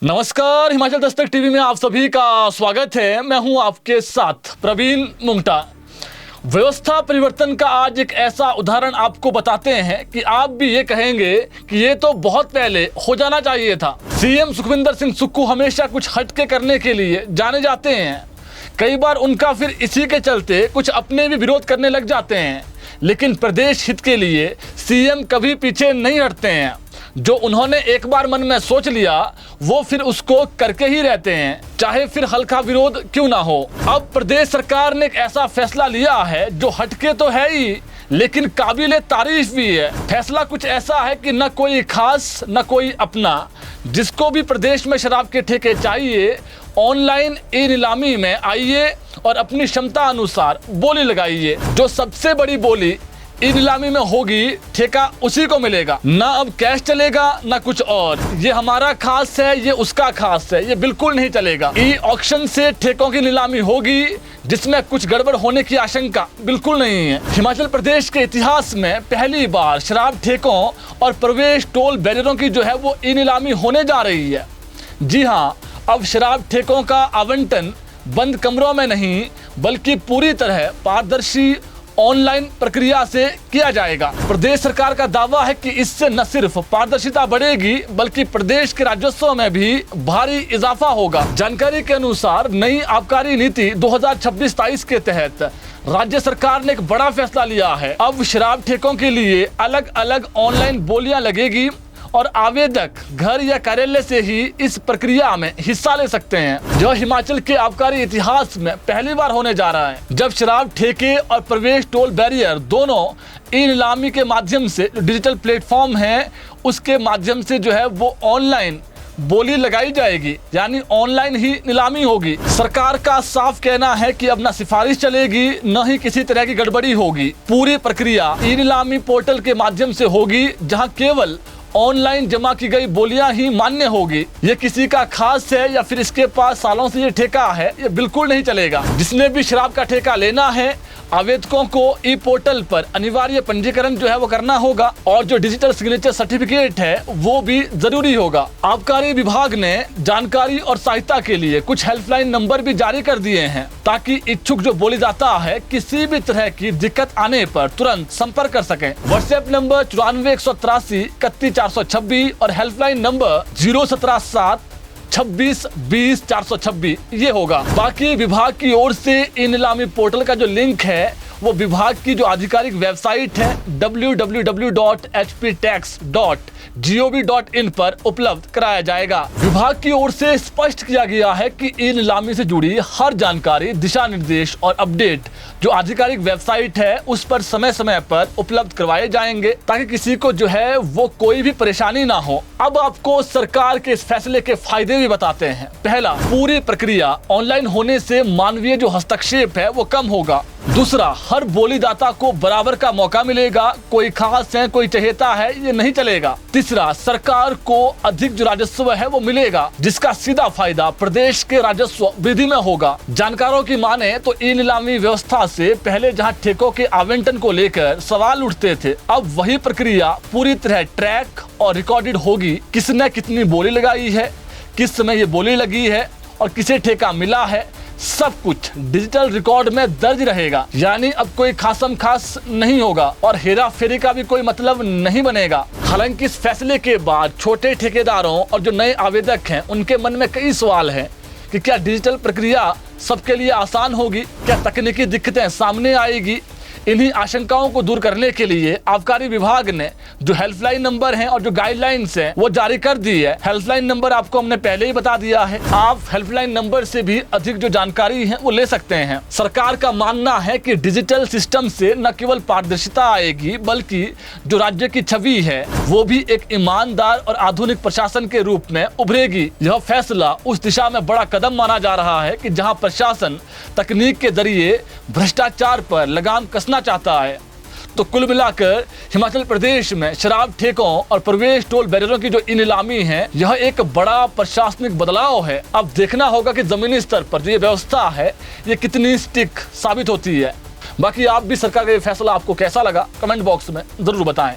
नमस्कार, हिमाचल दस्तक टीवी में आप सभी का स्वागत है। मैं हूं आपके साथ प्रवीण मुंगटा। व्यवस्था परिवर्तन का आज एक ऐसा उदाहरण आपको बताते हैं कि आप भी ये कहेंगे कि ये तो बहुत पहले हो जाना चाहिए था। सीएम सुखविंदर सिंह सुक्खू हमेशा कुछ हटके करने के लिए जाने जाते हैं। कई बार उनका फिर इसी के चलते कुछ अपने भी विरोध करने लग जाते हैं, लेकिन प्रदेश हित के लिए सीएम कभी पीछे नहीं हटते हैं। जो उन्होंने एक बार मन में सोच लिया वो फिर उसको करके ही रहते हैं, चाहे फिर हल्का विरोध क्यों ना हो। अब प्रदेश सरकार ने एक ऐसा फैसला लिया है जो हटके तो है ही, लेकिन काबिले तारीफ भी है। फैसला कुछ ऐसा है कि न कोई खास न कोई अपना, जिसको भी प्रदेश में शराब के ठेके चाहिए ऑनलाइन ई नीलामी में आइए और अपनी क्षमता अनुसार बोली लगाइए। जो सबसे बड़ी बोली ई नीलामी में होगी ठेका उसी को मिलेगा। ना अब कैश चलेगा ना कुछ और। ये हमारा खास है, ये उसका खास है, ये बिल्कुल नहीं चलेगा। ई ऑक्शन से ठेकों की नीलामी होगी जिसमें कुछ गड़बड़ होने की आशंका बिल्कुल नहीं है। हिमाचल प्रदेश के इतिहास में पहली बार शराब ठेकों और प्रवेश टोल बैरियरों की जो है वो ई नीलामी होने जा रही है। जी हाँ, अब शराब ठेकों का आवंटन बंद कमरों में नहीं बल्कि पूरी तरह पारदर्शी ऑनलाइन प्रक्रिया से किया जाएगा। प्रदेश सरकार का दावा है कि इससे न सिर्फ पारदर्शिता बढ़ेगी बल्कि प्रदेश के राजस्व में भी भारी इजाफा होगा। जानकारी के अनुसार नई आबकारी नीति 2026-23 के तहत राज्य सरकार ने एक बड़ा फैसला लिया है। अब शराब ठेकों के लिए अलग अलग ऑनलाइन बोलियां लगेगी और आवेदक घर या कार्यालय से ही इस प्रक्रिया में हिस्सा ले सकते हैं। जो हिमाचल के आबकारी इतिहास में पहली बार होने जा रहा है जब शराब ठेके और प्रवेश टोल बैरियर दोनों ई नीलामी के माध्यम से डिजिटल प्लेटफॉर्म है उसके माध्यम से जो है वो ऑनलाइन बोली लगाई जाएगी, यानी ऑनलाइन ही नीलामी होगी। सरकार का साफ कहना है कि अब न सिफारिश चलेगी न ही किसी तरह की गड़बड़ी होगी। पूरी प्रक्रिया ई नीलामी पोर्टल के माध्यम से होगी जहां केवल ऑनलाइन जमा की गई बोलियां ही मान्य होगी। ये किसी का खास है या फिर इसके पास सालों से ये ठेका है, ये बिल्कुल नहीं चलेगा। जिसने भी शराब का ठेका लेना है आवेदकों को ई पोर्टल पर अनिवार्य पंजीकरण जो है वो करना होगा और जो डिजिटल सिग्नेचर सर्टिफिकेट है वो भी जरूरी होगा। आबकारी विभाग ने जानकारी और सहायता के लिए कुछ हेल्पलाइन नंबर भी जारी कर दिए हैं ताकि इच्छुक जो बोली जाता है किसी भी तरह की दिक्कत आने पर तुरंत संपर्क कर सकें। व्हाट्सएप नंबर 94-183-31426 और हेल्पलाइन नंबर 017 26 20 426 ये होगा। बाकी विभाग की ओर से ई नीलामी पोर्टल का जो लिंक है वो विभाग की जो आधिकारिक वेबसाइट है www.hptax.gov.in पर उपलब्ध कराया जाएगा। विभाग की ओर से स्पष्ट किया गया है कि ई नीलामी से जुड़ी हर जानकारी, दिशा निर्देश और अपडेट जो आधिकारिक वेबसाइट है उस पर समय समय पर उपलब्ध करवाए जाएंगे ताकि किसी को जो है वो कोई भी परेशानी ना हो। अब आपको सरकार के इस फैसले के फायदे भी बताते हैं। पहला, पूरी प्रक्रिया ऑनलाइन होने से मानवीय जो हस्तक्षेप है वो कम होगा। दूसरा, हर बोलीदाता को बराबर का मौका मिलेगा, कोई खास है कोई चहेता है ये नहीं चलेगा। तीसरा, सरकार को अधिक जो राजस्व है वो मिलेगा जिसका सीधा फायदा प्रदेश के राजस्व वृद्धि में होगा। जानकारों की माने तो ई नीलामी व्यवस्था से पहले जहां ठेकों के आवंटन को लेकर सवाल उठते थे, अब वही प्रक्रिया पूरी तरह ट्रैक और रिकॉर्डेड होगी। किसने कितनी बोली लगाई है, किस समय ये बोली लगी है और किसे ठेका मिला है, सब कुछ डिजिटल रिकॉर्ड में दर्ज रहेगा। यानी अब कोई खासम खास नहीं होगा और हेरा फेरी का भी कोई मतलब नहीं बनेगा। हालांकि इस फैसले के बाद छोटे ठेकेदारों और जो नए आवेदक हैं उनके मन में कई सवाल हैं कि क्या डिजिटल प्रक्रिया सबके लिए आसान होगी, क्या तकनीकी दिक्कतें सामने आएगी। इन्हीं आशंकाओं को दूर करने के लिए आबकारी विभाग ने जो हेल्पलाइन नंबर हैं और जो गाइडलाइंस हैं वो जारी कर दी है। हेल्पलाइन नंबर आपको हमने पहले ही बता दिया है, आप हेल्पलाइन नंबर से भी अधिक जो जानकारी है वो ले सकते हैं। सरकार का मानना है कि डिजिटल सिस्टम से न केवल पारदर्शिता आएगी बल्कि जो राज्य की छवि है वो भी एक ईमानदार और आधुनिक प्रशासन के रूप में उभरेगी। यह फैसला उस दिशा में बड़ा कदम माना जा रहा है कि जहाँ प्रशासन तकनीक के जरिए भ्रष्टाचार पर लगाम कसना चाहता है। तो कुल मिलाकर हिमाचल प्रदेश में शराब ठेकों और प्रवेश टोल बैरियरों की जो ई नीलामी है यह एक बड़ा प्रशासनिक बदलाव है। अब देखना होगा कि जमीनी स्तर पर जो ये व्यवस्था है ये कितनी स्टिक साबित होती है। बाकी आप भी सरकार का ये फैसला आपको कैसा लगा कमेंट बॉक्स में जरूर बताएं।